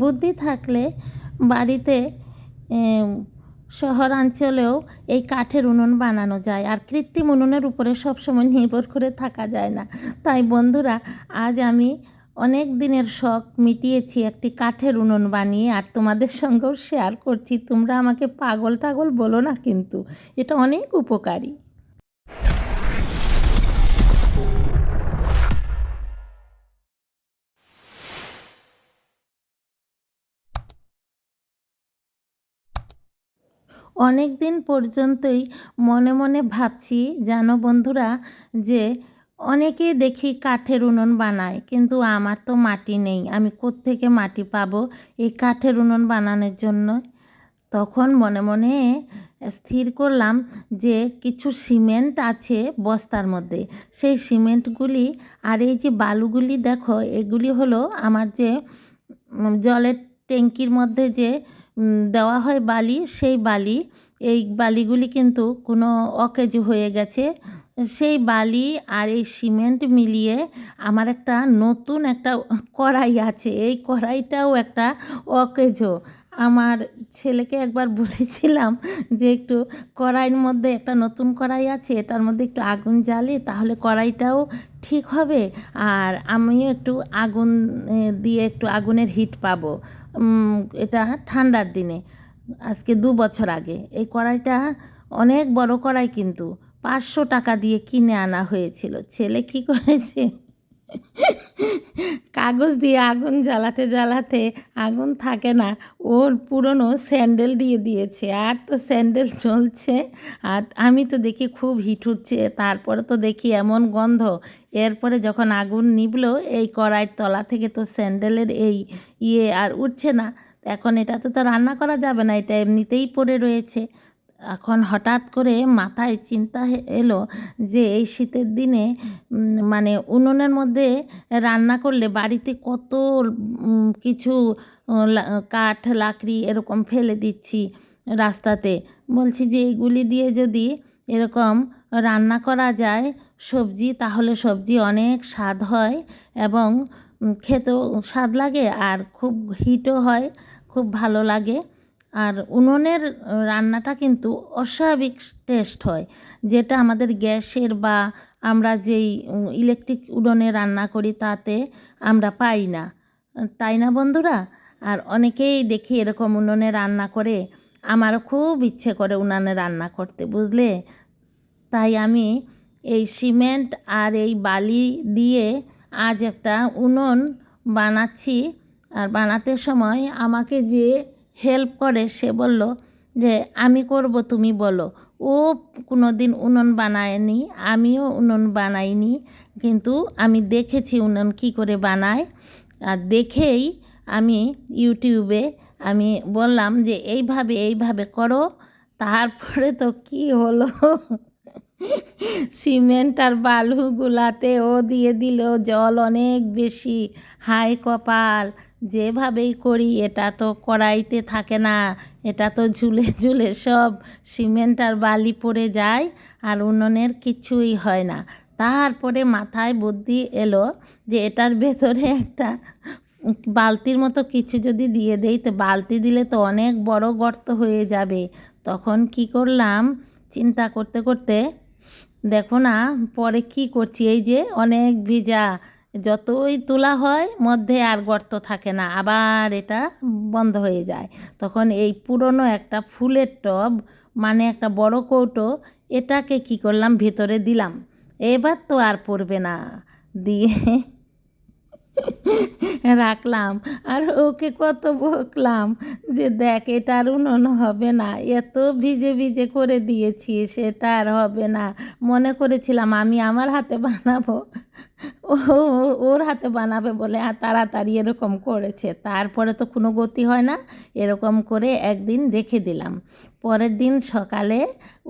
বুদ্ধি থাকলে বাড়িতে শহরাঞ্চলেও এই কাঠের উনুন বানানো যায়, আর কৃত্রিম উনুনের উপরে সবসময় নির্ভর করে থাকা যায় না। তাই বন্ধুরা, আজ আমি অনেক দিনের শখ মিটিয়েছি একটি কাঠের উনুন বানিয়ে, আর তোমাদের সঙ্গেও শেয়ার করছি। তোমরা আমাকে পাগল টাগল বলো না, কিন্তু এটা অনেক উপকারী। অনেক দিন পর্যন্তই মনে মনে ভাবছি, জানো বন্ধুরা, যে অনেকেই দেখি কাঠের উনুন বানায়, কিন্তু আমার তো মাটি নেই। আমি কোত্থেকে মাটি পাবো এই কাঠের উনুন বানানোর জন্য? তখন মনে মনে স্থির করলাম যে কিছু সিমেন্ট আছে বস্তার মধ্যে, সেই সিমেন্টগুলি আর এই যে বালুগুলি দেখো, এগুলি হলো আমার যে জলের ট্যাঙ্কির মধ্যে যে দেওয়া হয় বালি, সেই বালি। এই বালিগুলি কিন্তু কোনো অকেজো হয়ে গেছে। সেই বালি আর এই সিমেন্ট মিলিয়ে আমার একটা নতুন একটা কড়াই আছে। এই কড়াইটাও একটা অকেজো। আমার ছেলেকে একবার বলেছিলাম যে একটু কড়াইয়ের মধ্যে, একটা নতুন কড়াই আছে, এটার মধ্যে একটু আগুন জ্বালি, তাহলে কড়াইটাও ঠিক হবে, আর আমিও একটু আগুন দিয়ে একটু আগুনের হিট পাবো। এটা ঠান্ডার দিনে, আজকে 2 বছর আগে। এই কড়াইটা অনেক বড় কড়াই, কিন্তু 500 টাকা দিয়ে কিনে আনা হয়েছিল। ছেলে কি করেছে, কাগজ দিয়ে আগুন জ্বালাতে জ্বালাতে আগুন থাকে না, ওর পুরনো স্যান্ডেল দিয়ে দিয়েছে, আর তো স্যান্ডেল চলছে। আর আমি তো দেখি খুব হিট উঠছে, তারপরে তো দেখি এমন গন্ধ। এরপরে যখন আগুন নিভলো, এই কড়াইয়ের তলা থেকে তো স্যান্ডেলের এই আর উঠছে না। এখন এটাতে তো রান্না করা যাবে না, এটা এমনিতেই পড়ে রয়েছে। এখন হঠাৎ করে মাথায় চিন্তা এলো যে এই শীতের দিনে মানে উনুনের মধ্যে রান্না করলে বাড়িতে কত কিছু কাঠ লাকড়ি এরকম ফেলে দিচ্ছি রাস্তাতে। বলছি যে এইগুলি দিয়ে যদি এরকম রান্না করা যায় সবজি, তাহলে সবজি অনেক স্বাদ হয় এবং খেতেও স্বাদ লাগে, আর খুব হিটও হয়, খুব ভালো লাগে। আর উনুনের রান্নাটা কিন্তু অস্বাভাবিক টেস্ট হয়, যেটা আমাদের গ্যাসের বা আমরা যেই ইলেকট্রিক উনুনে রান্না করি তাতে আমরা পাই না, তাই না বন্ধুরা? আর অনেকেই দেখি এরকম উনুনে রান্না করে। আমারও খুব ইচ্ছে করে উনানে রান্না করতে, বুঝলে। তাই আমি এই সিমেন্ট আর এই বালি দিয়ে আজ একটা উনুন বানাচ্ছি। আর বানাতে সময় আমাকে যে হেল্প করে সে বলল যে আমি করব, তুমি বলো। ও কোনো দিন উনুন বানায়নি, আমিও উনুন বানাইনি, কিন্তু আমি দেখেছি উনুন কী করে বানায়। আর দেখেই আমি ইউটিউবে আমি বললাম যে এইভাবে এইভাবে করো। তারপরে তো কি হলো, সিমেন্ট আর বালুগুলাতে ও দিয়ে দিল জল অনেক বেশি। হায় কপাল, যেভাবেই করি এটা তো কড়াইতে থাকে না, এটা তো ঝুলে ঝুলে সব সিমেন্ট আর বালি পড়ে যায়, আর উনুনের কিছুই হয় না। তারপরে মাথায় বুদ্ধি এলো যে এটার ভেতরে একটা বালতির মতো কিছু যদি দিয়ে দেই, তো বালতি দিলে তো অনেক বড় গর্ত হয়ে যাবে। তখন কি করলাম, চিন্তা করতে করতে দেখো না পরে কি করছি, এই যে অনেক ভিজা, যতই তোলা হয় মধ্যে আর গর্ত থাকে না, আবার এটা বন্ধ হয়ে যায়। তখন এই পুরনো একটা ফুলের টব, মানে একটা বড় কৌটো, এটাকে কি করলাম ভেতরে দিলাম। এবার তো আর পড়বে না, দিয়ে রাখলাম। আর ওকে কত বকলাম যে দেখ, এটা আর উনুন হবে না, এত ভিজে ভিজে করে দিয়েছি, সেটা আর হবে না। মনে করেছিলাম আমি আমার হাতে বানাবো, ও ওর হাতে বানাবে বলে আর তাড়াতাড়ি এরকম করেছে। তারপরে তো কোনো গতি হয় না, এরকম করে একদিন রেখে দিলাম। পরের দিন সকালে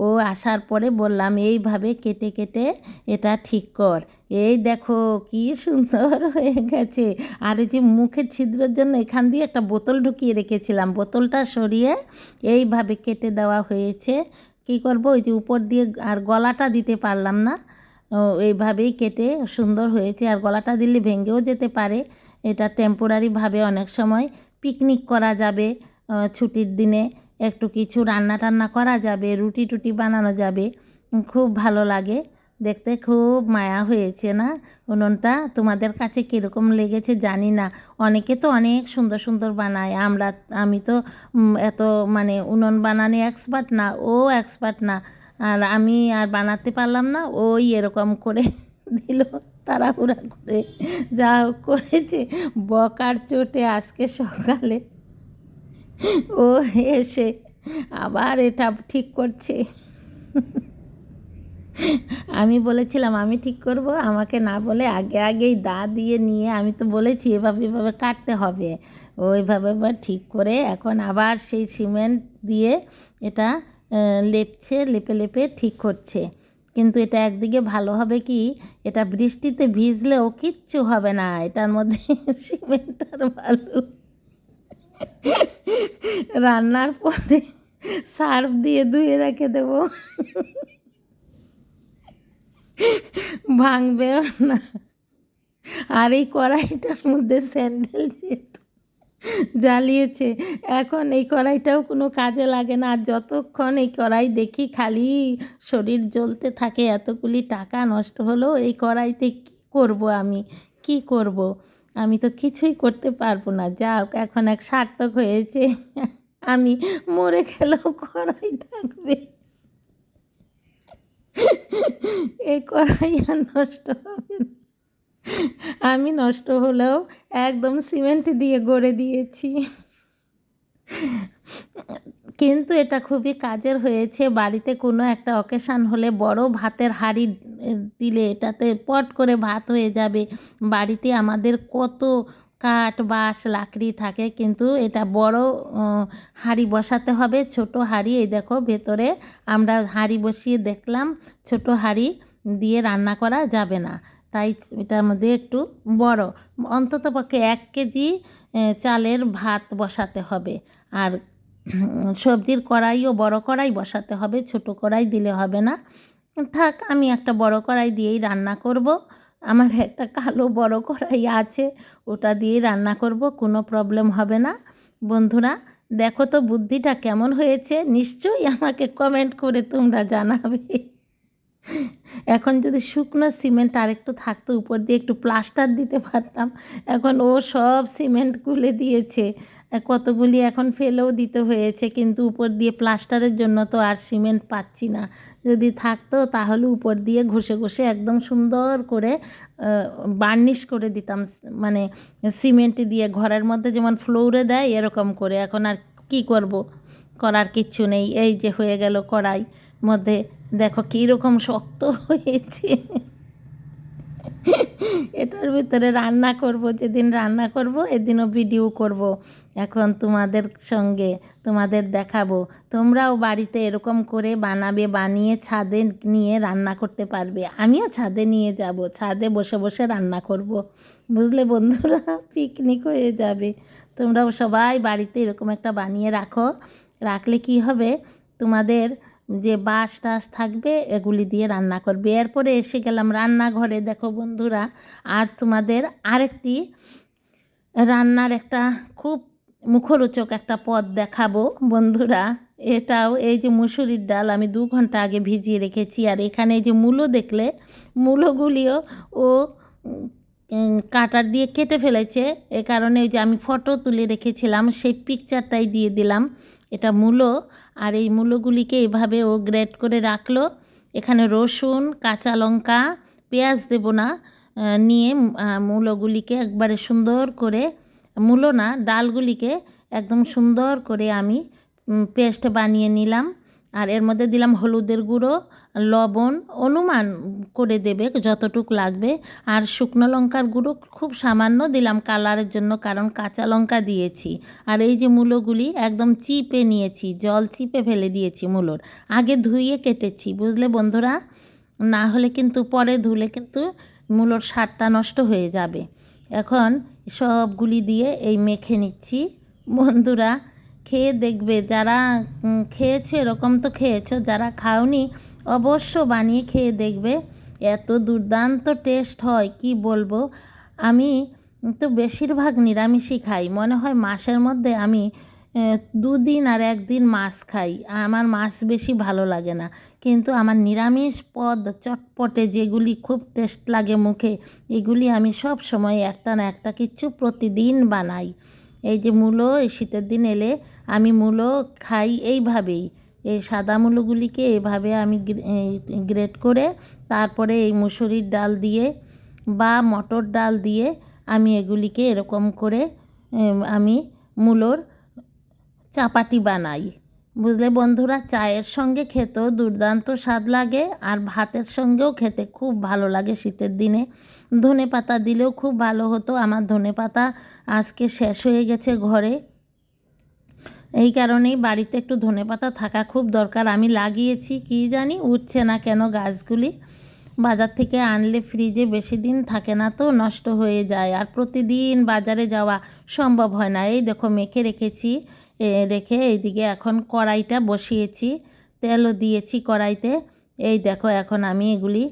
ও আসার পরে বললাম এইভাবে কেটে কেটে এটা ঠিক কর। এই দেখো কি সুন্দর হয়ে গেছে। আর এই যে মুখের ছিদ্রের জন্য এখান দিয়ে একটা বোতল ঢুকিয়ে রেখেছিলাম, বোতলটা সরিয়ে এইভাবে কেটে দেওয়া হয়েছে। কী করব, ওই যে উপর দিয়ে আর গলাটা দিতে পারলাম না, এইভাবেই কেটে সুন্দর হয়েছে। আর গলাটা দিলে ভেঙেও যেতে পারে। এটা টেম্পোরারিভাবে অনেক সময় পিকনিক করা যাবে, ছুটির দিনে একটু কিছু রান্না টান্না করা যাবে, রুটি টুটি বানানো যাবে। খুব ভালো লাগে দেখতে, খুব মায়া হয়েছে না উনুনটা? তোমাদের কাছে কীরকম লেগেছে জানি না। অনেকে তো অনেক সুন্দর সুন্দর বানায়, আমি তো এত মানে উনুন বানানো এক্সপার্ট না, ও এক্সপার্ট না। আর আমি আর বানাতে পারলাম না, ওই এরকম করে দিল তাড়াহুড়া করে। যা হোক করেছে, বকার চোটে আজকে সকালে ও এসে আবার এটা ঠিক করছে। আমি বলেছিলাম আমি ঠিক করব, আমাকে না বলে আগেই দা দিয়ে নিয়ে, আমি তো বলেছি এভাবে এভাবে কাটতে হবে, ওইভাবে এবার ঠিক করে এখন আবার সেই সিমেন্ট দিয়ে এটা লেপে লেপে ঠিক করছে। কিন্তু এটা একদিকে ভালো হবে কি, এটা বৃষ্টিতে ভিজলেও কিচ্ছু হবে না, এটার মধ্যে সিমেন্ট আর বালু। রান্নার পরে সার্ফ দিয়ে ধুয়ে রেখে দেবো, ভাঙবেও না। আর এই কড়াইটার মধ্যে স্যান্ডেল যেহেতু জ্বালিয়েছে, এখন এই কড়াইটাও কোনো কাজে লাগে না। আর যতক্ষণ এই কড়াই দেখি খালি শরীর জ্বলতে থাকে, এতগুলি টাকা নষ্ট হলো এই কড়াইতে, কী করব আমি, কী করব? আমি তো কিছুই করতে পারবো না। যা হোক, এখন এক সার্থক হয়েছে, আমি মরে গেলেও কড়াই থাকবে, এই কড়াই আর নষ্ট হবে না। আমি নষ্ট হলেও একদম সিমেন্ট দিয়ে গড়ে দিয়েছি। কিন্তু এটা খুবই কাজের হয়েছে। বাড়িতে কোনো একটা অকেশান হলে বড় ভাতের হাঁড়ি দিলে এটাতে পট করে ভাত হয়ে যাবে। বাড়িতে আমাদের কত কাঠ বাঁশ লাকড়ি থাকে, কিন্তু এটা বড় হাঁড়ি বসাতে হবে, ছোট হাঁড়ি। এই দেখো ভেতরে আমরা হাঁড়ি বসিয়ে দেখলাম, ছোট হাঁড়ি দিয়ে রান্না করা যাবে না, তাই এটার মধ্যে একটু বড়, অন্ততপক্ষে 1 কেজি চালের ভাত বসাতে হবে। আর সবজির কড়াইও বড় কড়াই বসাতে হবে, ছোট কড়াই দিলে হবে না। থাক, আমি একটা বড় কড়াই দিয়েই রান্না করব। আমার একটা কালো বড় কড়াই আছে, ওটা দিয়েই রান্না করব, কোনো প্রবলেম হবে না। বন্ধুরা দেখো তো বুদ্ধিটা কেমন হয়েছে, নিশ্চয়ই আমাকে কমেন্ট করে তোমরা জানাবে। এখন যদি শুকনো সিমেন্ট আরেকটু থাকতো, উপর দিয়ে একটু প্লাস্টার দিতে পারতাম। এখন ও সব সিমেন্ট গুলে দিয়েছে, কতগুলি এখন ফেলেও দিতে হয়েছে, কিন্তু উপর দিয়ে প্লাস্টারের জন্য তো আর সিমেন্ট পাচ্ছি না। যদি থাকতো তাহলে উপর দিয়ে ঘষে ঘষে একদম সুন্দর করে বার্নিশ করে দিতাম, মানে সিমেন্ট দিয়ে ঘরের মধ্যে যেমন ফ্লোরে দেয় এরকম করে। এখন আর কি করব, করার কিচ্ছু নেই। এই যে হয়ে গেল কড়াই মধ্যে, দেখো কীরকম শক্ত হয়েছে। এটার ভিতরে রান্না করব, যেদিন রান্না করব এদিনও ভিডিও করব, এখন তোমাদের সঙ্গে তোমাদের দেখাবো। তোমরাও বাড়িতে এরকম করে বানাবে, বানিয়ে ছাদে নিয়ে রান্না করতে পারবে। আমিও ছাদে নিয়ে যাব, ছাদে বসে বসে রান্না করব, বুঝলে বন্ধুরা? পিকনিক হয়ে যাবে। তোমরাও সবাই বাড়িতে এরকম একটা বানিয়ে রাখো, রাখলে কি হবে, তোমাদের যে বাঁশ টাশ থাকবে এগুলি দিয়ে রান্না করবে। এরপরে এসে গেলাম রান্নাঘরে। দেখো বন্ধুরা, আর তোমাদের আরেকটি রান্নার একটা খুব মুখরোচক একটা পদ দেখাবো বন্ধুরা। এটাও এই যে মুসুরির ডাল আমি 2 ঘন্টা আগে ভিজিয়ে রেখেছি, আর এখানে এই যে মূলো দেখলে, মূলোগুলিও ও কাটার দিয়ে কেটে ফেলেছে। এ কারণে ওই যে আমি ফটো তুলে রেখেছিলাম সেই পিকচারটাই দিয়ে দিলাম। এটা মূলো, আর এই মূলোগুলিকে এভাবে ও গ্রেট করে রাখলো। এখানে রসুন, কাঁচা লঙ্কা, পেঁয়াজ দেব না, নিয়ে মূলোগুলিকে একবারে সুন্দর করে, মূলো না ডালগুলিকে একদম সুন্দর করে আমি পেস্ট বানিয়ে নিলাম। আর এর মধ্যে দিলাম হলুদের গুঁড়ো, লবণ অনুমান করে দেবে যতটুক লাগবে, আর শুকনো লঙ্কার গুঁড়ো খুব সামান্য দিলাম কালারের জন্য, কারণ কাঁচা লঙ্কা দিয়েছি। আর এই যে মূলোগুলি একদম চিপে নিয়েছি, জল চিপে ফেলে দিয়েছি মূলোর, আগে ধুয়ে কেটেছি, বুঝলে বন্ধুরা? না হলে কিন্তু পরে ধুলে কিন্তু মূলোর স্বাদটা নষ্ট হয়ে যাবে। এখন সবগুলি দিয়ে এই মেখে নিচ্ছি। বন্ধুরা খেয়ে দেখবে, যারা খেয়েছো এরকম তো খেয়েছো, যারা খাওনি অবশ্য বানিয়ে খেয়ে দেখবে, এত দুর্দান্ত টেস্ট হয় কি বলবো। আমি তো বেশিরভাগ নিরামিষই খাই, মনে হয় মাসের মধ্যে আমি 2 দিন আর 1 দিন মাছ খাই। আমার মাছ বেশি ভালো লাগে না, কিন্তু আমার নিরামিষ পদ চটপটে যেগুলি খুব টেস্ট লাগে মুখে, এগুলি আমি সব সময় একটা না একটা কিছু প্রতিদিন বানাই। এই যে মূলো, এই শীতের দিন এলে আমি মূলো খাই এইভাবেই। এই সাদা মূলোগুলিকে এভাবে আমি গ্রেট করে তারপরে এই মুসুরির ডাল দিয়ে বা মটর ডাল দিয়ে আমি এগুলিকে এরকম করে আমি মূলোর চাপাটি বানাই। বুঝলে বন্ধুরা, চায়ের সঙ্গে খেতেও দুর্দান্ত স্বাদ লাগে আর ভাতের সঙ্গেও খেতে খুব ভালো লাগে শীতের দিনে। ধনেপাতা দিলেও খুব ভালো হতো, আমার ধনেপাতা আজকে শেষ হয়ে গেছে ঘরে। এই কারণেই বাড়িতে একটু ধনেপাতা থাকা খুব দরকার। আমি লাগিয়েছি, কি জানি উঠছে না কেন গাছগুলি। বাজার থেকে আনলে ফ্রিজে বেশি দিন থাকে না, তো নষ্ট হয়ে যায়, আর প্রতিদিন বাজারে যাওয়া সম্ভব হয় না। এই দেখো মেখে রেখেছি, রেখে এইদিকে এখন কড়াইটা বসিয়েছি, তেলও দিয়েছি কড়াইতে। এই দেখো এখন আমি এগুলি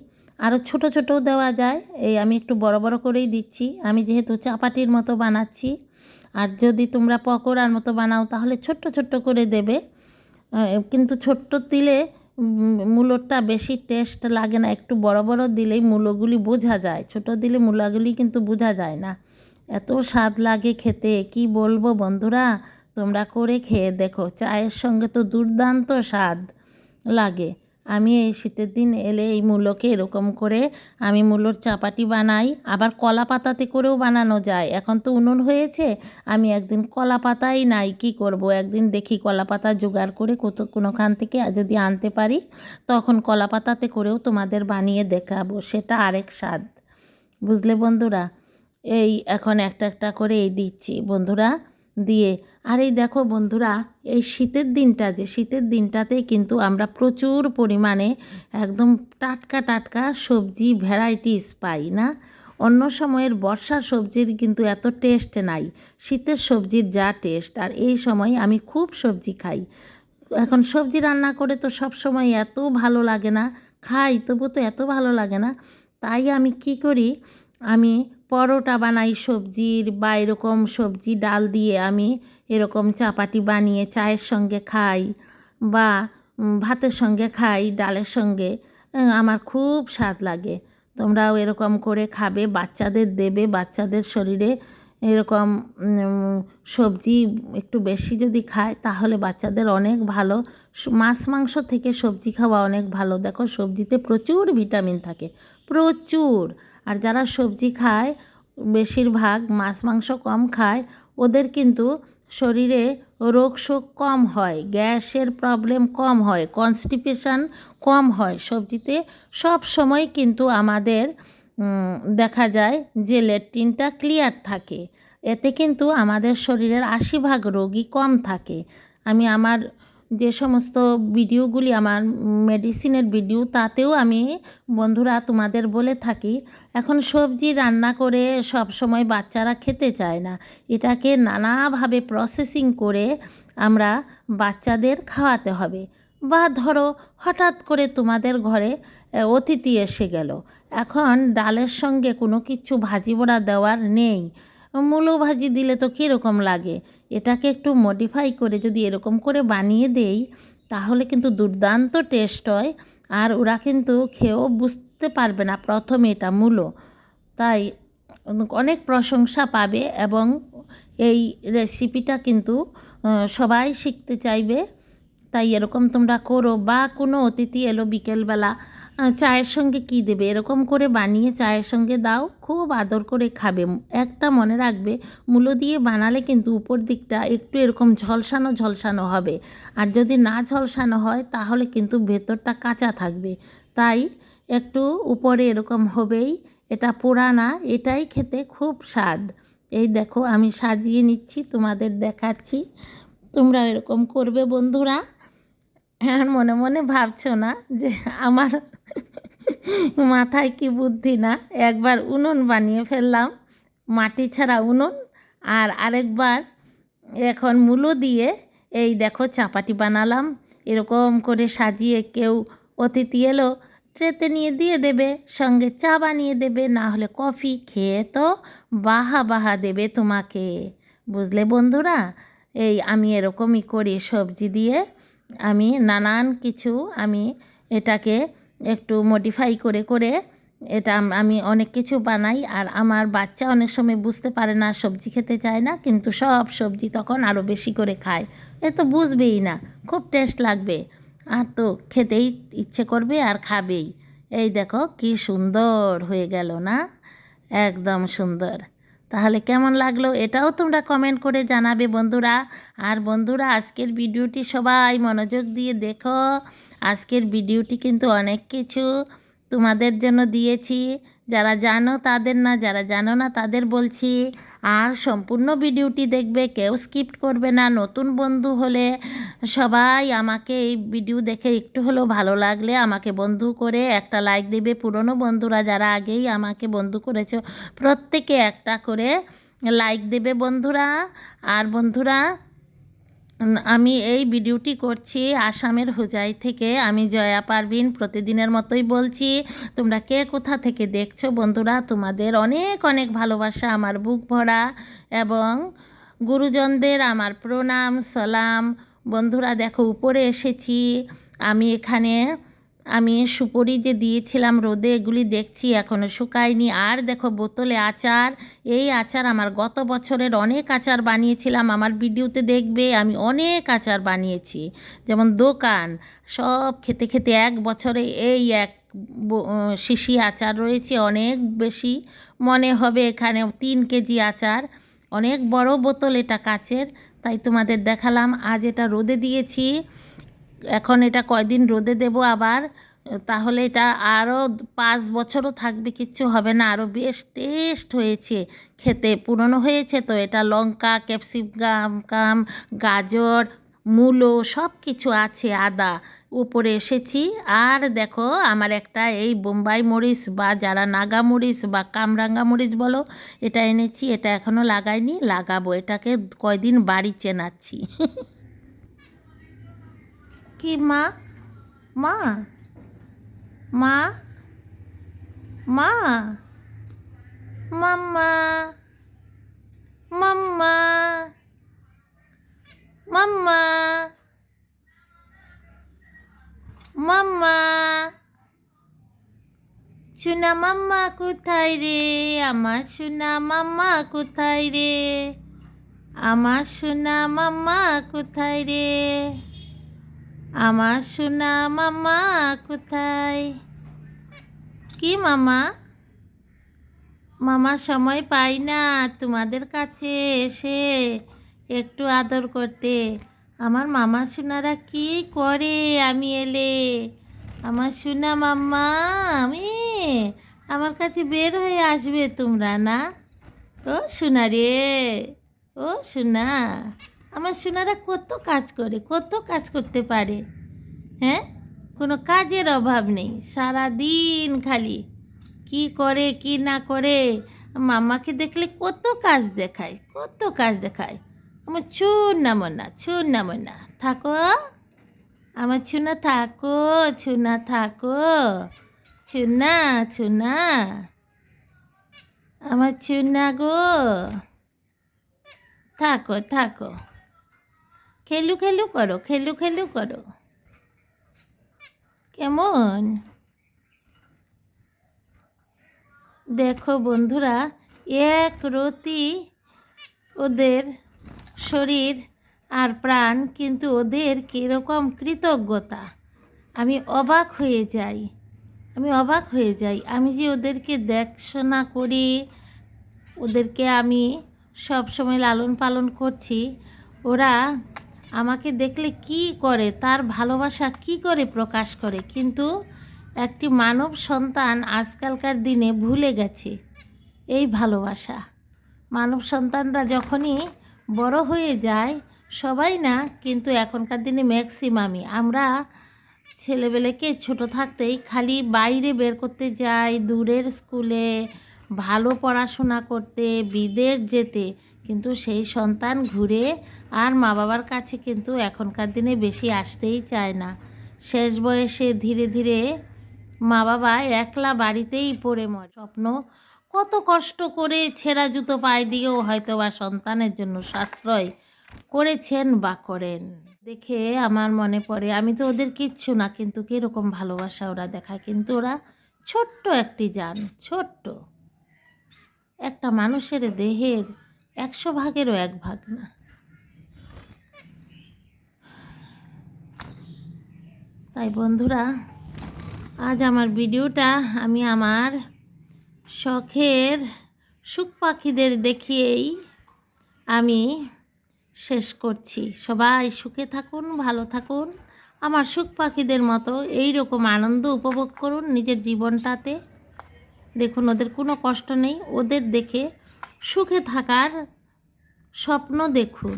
আরও ছোট ছোটও দেওয়া যায়, এই আমি একটু বড় বড় করেই দিচ্ছি, আমি যেহেতু চাপাটির মতো বানাচ্ছি। আর যদি তোমরা পকোড়ার মতো বানাও তাহলে ছোট্ট ছোট্ট করে দেবে, কিন্তু ছোট্ট দিলে মূলোটা বেশি টেস্ট লাগে না, একটু বড় বড় দিলেই মূলোগুলি বোঝা যায়, ছোট দিলে মূলাগুলি কিন্তু বোঝা যায় না। এত স্বাদ লাগে খেতে কি বলবো বন্ধুরা, তোমরা করে খেয়ে দেখো, চায়ের সঙ্গে তো দুর্দান্ত স্বাদ লাগে। আমি এই শীতের দিন এলে এই মূলোকে এরকম করে আমি মূলোর চাপাটি বানাই, আবার কলা পাতাতে করেও বানানো যায়। এখন তো উনুন হয়েছে, আমি একদিন কলা পাতাই নাই, কি করব, একদিন দেখি কলা পাতা জোগাড় করে কোনোখান থেকে যদি আনতে পারি, তখন কলা পাতাতে করেও তোমাদের বানিয়ে দেখাবো, সেটা আরেক স্বাদ। বুঝলে বন্ধুরা, এই এখন একটা একটা করে এই দিচ্ছি বন্ধুরা দিয়ে। আর এই দেখো বন্ধুরা, এই শীতের দিনটা, যে শীতের দিনটাতে কিন্তু আমরা প্রচুর পরিমাণে একদম টাটকা টাটকা সবজি ভ্যারাইটিস পাই না। অন্য সময়ের বর্ষার সবজির কিন্তু এত টেস্ট নাই, শীতের সবজির যা টেস্ট। আর এই সময় আমি খুব সবজি খাই। এখন সবজি রান্না করে তো সব সময় এত ভালো লাগে না, খাই তবু তো এত ভালো লাগে না। তাই আমি কি করি, আমি পরোটা বানাই সবজির, বা এরকম সবজি ডাল দিয়ে আমি এরকম চাপাটি বানিয়ে চায়ের সঙ্গে খাই, বা ভাতের সঙ্গে খাই, ডালের সঙ্গে। আমার খুব স্বাদ লাগে। তোমরাও এরকম করে খাবে, বাচ্চাদের দেবে, বাচ্চাদের শরীরে এরকম সবজি একটু বেশি যদি খায় তাহলে বাচ্চাদের অনেক ভালো। মাছ মাংস থেকে সবজি খাওয়া অনেক ভালো। দেখো সবজিতে প্রচুর ভিটামিন থাকে, প্রচুর। আর যারা সবজি খায়, বেশিরভাগ মাছ মাংস কম খায়, ওদের কিন্তু শরীরে রোগ শোক কম হয়, গ্যাসের প্রবলেম কম হয়, কনস্টিপেশন কম হয়। সবজিতে সব সময় কিন্তু আমাদের দেখা যায় যে লেট্রিনটা ক্লিয়ার থাকে, এতে কিন্তু আমাদের শরীরের 80 ভাগ রোগই কম থাকে। আমি আমার যে সমস্ত ভিডিওগুলি আমার মেডিসিনের ভিডিও, তাতেও আমি বন্ধুরা তোমাদের বলে থাকি, এখন সবজি রান্না করে সব সময় বাচ্চারা খেতে চায় না, এটাকে নানাভাবে প্রসেসিং করে আমরা বাচ্চাদের খাওয়াতে হবে। বা ধরো হঠাৎ করে তোমাদের ঘরে অতিথি এসে গেল, এখন ডালের সঙ্গে কোনো কিছু ভাজি পোড়া দেওয়ার নেই, মূলো ভাজি দিলে তো কীরকম লাগে, এটাকে একটু মডিফাই করে যদি এরকম করে বানিয়ে দেই তাহলে কিন্তু দুর্দান্ত টেস্ট হয়। আর ওরা কিন্তু খেয়েও বুঝতে পারবে না প্রথমে এটা মূলো, তাই অনেক প্রশংসা পাবে। এবং এই রেসিপিটা কিন্তু সবাই শিখতে চাইবে। তাই এরকম তোমরা করো, বা কোনো অতিথি এলো বিকেলবেলা, চায়ের সঙ্গে কি দেবে, এরকম করে বানিয়ে চায়ের সঙ্গে দাও, খুব আদর করে খাবে। একটা মনে রাখবে, মূলো দিয়ে বানালে কিন্তু উপর দিকটা একটু এরকম ঝলসানো ঝলসানো হবে, আর যদি না ঝলসানো হয় তাহলে কিন্তু ভেতরটা কাঁচা থাকবে। তাই একটু উপরে এরকম হবেই, এটা পোড়া না, এটাই খেতে খুব স্বাদ। এই দেখো আমি সাজিয়ে নিচ্ছি, তোমাদের দেখাচ্ছি, তোমরা এরকম করবে বন্ধুরা। হ্যাঁ, মনে মনে ভাবছো না যে আমার মাথায় কি বুদ্ধি না, একবার উনুন বানিয়ে ফেললাম, মাটি ছাড়া উনুন, আর আরেকবার এখন মূলো দিয়ে এই দেখো চাপাটি বানালাম। এরকম করে সাজিয়ে, কেউ অতিথি এলো, ট্রেতে নিয়ে দিয়ে দেবে, সঙ্গে চা বানিয়ে দেবে, না হলে কফি, খেয়ে তো বাহা বাহা দেবে তোমাকে। বুঝলে বন্ধুরা, এই আমি এরকমই করি সবজি দিয়ে। আমি নানান কিছু আমি এটাকে একটু মডিফাই করে করে এটা আমি অনেক কিছু বানাই। আর আমার বাচ্চা অনেক সময় বুঝতে পারে না, সবজি খেতে চায় না, কিন্তু সব সবজি তখন আরও বেশি করে খায়। এ তো বুঝবেই না, খুব টেস্ট লাগবে, আর তো খেতেই ইচ্ছে করবে আর খাবেই। এই দেখো কি সুন্দর হয়ে গেল না, একদম সুন্দর। তাহলে কেমন লাগলো এটাও তোমরা কমেন্ট করে জানাবে বন্ধুরা। আর বন্ধুরা, আজকের ভিডিওটি সবাই মনোযোগ দিয়ে দেখো। আজকের ভিডিওটি কিন্তু অনেক কিছু তোমাদের জন্য দিয়েছি, যারা জানো তাদের না, যারা জানো না তাদের বলছি। আর সম্পূর্ণ ভিডিওটি দেখবে, কেউ স্কিপ করবে না। নতুন বন্ধু হলে সবাই আমাকে এই ভিডিও দেখে একটু হলেও ভালো লাগলে আমাকে বন্ধু করে একটা লাইক দেবে। পুরনো বন্ধুরা যারা আগেই আমাকে বন্ধু করেছো, প্রত্যেকে একটা করে লাইক দেবে বন্ধুরা। আর বন্ধুরা, আমি এই ভিডিওটি করছি আসামের হোজাই থেকে। আমি জয়া পারভিন, প্রতিদিনের মতোই বলছি। তোমরা কে কোথা থেকে দেখছো বন্ধুরা, তোমাদের অনেক অনেক ভালোবাসা আমার বুক ভরা, এবং গুরুজনদের আমার প্রণাম সালাম। বন্ধুরা দেখো, উপরে এসেছি আমি। এখানে আমি সুপুরি যে দিয়েছিলাম রোদে, এগুলি দেখছি এখনও শুকায়নি। আর দেখো বোতলে আচার, এই আচার আমার গত বছরের অনেক আচার বানিয়েছিলাম, আমার ভিডিওতে দেখবে। আমি অনেক আচার বানিয়েছি, যেমন দোকান সব খেতে খেতে এক বছরে এই এক শিশি আচার রয়েছে, অনেক বেশি মনে হবে। এখানে 3 কেজি আচার, অনেক বড় বোতল, এটা কাচের, তাই তোমাদের দেখালাম। আজ এটা রোদে দিয়েছি, এখন এটা কয়দিন রোদে দেব আবার, তাহলে এটা আরও 5 বছরও থাকবে, কিচ্ছু হবে না। আরও বেশ টেস্ট হয়েছে খেতে, পুরনো হয়েছে তো। এটা লঙ্কা, ক্যাপসিকাম, গাজর, মূলো সব কিছু আছে, আদা। উপরে এসেছি। আর দেখো আমার একটা এই বোম্বাই মরিচ, বা যারা নাগা মরিচ বা কামরাঙ্গা মরিচ বলো, এটা এনেছি। এটা এখনও লাগাইনি, লাগাবো। এটাকে কয়দিন বাড়ি চেনাচ্ছি। কি মা, মা, মা, মা, মাম্মা, মাম্মা, মাম্মা, মাম্মা, সোনা মাম্মা কোথায় রে, আমার সোনা মাম্মা কোথায় রে, আমার সোনা মাম্মা কোথায় রে, আমার সোনা মাম্মা কোথায়। কি মামা, মামা সময় পাই না তোমাদের কাছে এসে একটু আদর করতে। আমার মামা সোনারা কি করে আমি এলে, আমার সোনা মাম্মা, আমি আমার কাছে বের হয়ে আসবে তোমরা না। ও সোনা রে, ও সোনা, আমার সোনারা কত কাজ করে, কত কাজ করতে পারে। হ্যাঁ, কোনো কাজের অভাব নেই, সারা দিন খালি কি করে কি না করে। মামাকে দেখলে কত কাজ দেখায়, কত কাজ দেখায়। আমার ছুনা মনা, ছুনা মনা, থাকো আমার ছুনা, থাকো ছুনা, থাকো ছুনা, ছুনা আমার ছুনা গো, থাকো থাকো, খেলু খেলু করো, খেলু খেলু করো। কেমন দেখো বন্ধুরা, এক রতি ওদের শরীর আর প্রাণ, কিন্তু ওদের কীরকম কৃতজ্ঞতা, আমি অবাক হয়ে যাই, আমি অবাক হয়ে যাই। আমি যে ওদেরকে দেখাশোনা করি, ওদেরকে আমি সব সময় লালন পালন করছি, ওরা আমাকে দেখলে কি করে, তার ভালোবাসা কি করে প্রকাশ করে। কিন্তু একটি মানব সন্তান আজকালকার দিনে ভুলে গেছে এই ভালোবাসা। মানব সন্তানরা যখনই বড় হয়ে যায়, সবাই না, কিন্তু এখনকার দিনে ম্যাক্সিমামই, আমরা ছেলেবেলেকে ছোট থাকতেই খালি বাইরে বের করতে যাই, দূরের স্কুলে ভালো পড়াশোনা করতে, বিদেশ যেতে, কিন্তু সেই সন্তান ঘুরে আর মা বাবার কাছে কিন্তু এখনকার দিনে বেশি আসতেই চায় না। শেষ বয়সে ধীরে ধীরে মা বাবা একলা বাড়িতেই পড়ে মরে। স্বপ্ন কত কষ্ট করে ছেঁড়া জুতো পায়ে দিয়েও হয়তো বা সন্তানের জন্য সাশ্রয় করেছেন বা করেন। দেখে আমার মনে পড়ে, আমি তো ওদের কিচ্ছু না, কিন্তু কীরকম ভালোবাসা ওরা দেখায়। কিন্তু ওরা ছোট্ট একটি জান, ছোট্ট একটা মানুষের দেহের 100 ভাগেরও 1 ভাগ না। তাই বন্ধুরা, আজ আমার ভিডিওটা আমি আমার শখের সুখ পাখিদের দেখিয়েই আমি শেষ করছি। সবাই সুখে থাকুন, ভালো থাকুন, আমার সুখ পাখিদের মতো এই রকম আনন্দ উপভোগ করুন নিজের জীবনটাতে। দেখুন, ওদের কোনো কষ্ট নেই, ওদের দেখে সুখে থাকার স্বপ্ন দেখুন।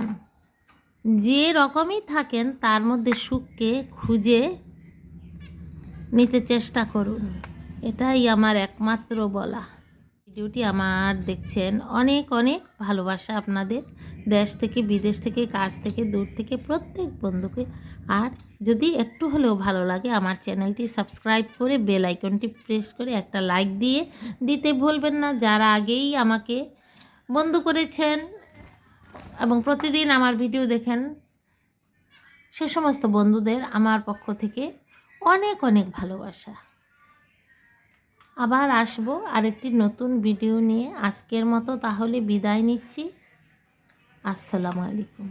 যে রকমই থাকেন তার মধ্যে সুখকে খুঁজে নিতে চেষ্টা করুন, এটাই আমার একমাত্র বলা। ভিডিওটি আমার দেখছেন, অনেক অনেক ভালোবাসা আপনাদের, দেশ থেকে বিদেশ থেকে কাছ থেকে দূর থেকে প্রত্যেক বন্ধুকে। আর যদি একটু হলেও ভালো লাগে আমার চ্যানেলটি সাবস্ক্রাইব করে বেল আইকনটি প্রেস করে একটা লাইক দিতে ভুলবেন না। যারা আগেই আমাকে বন্ধু করেছেন এবং প্রতিদিন আমার ভিডিও দেখেন, সে সমস্ত বন্ধুদের আমার পক্ষ থেকে অনেক অনেক ভালোবাসা। আবার আসবো আরেকটি নতুন ভিডিও নিয়ে। আজকের মতো তাহলে বিদায় নিচ্ছি। আসসালামু আলাইকুম।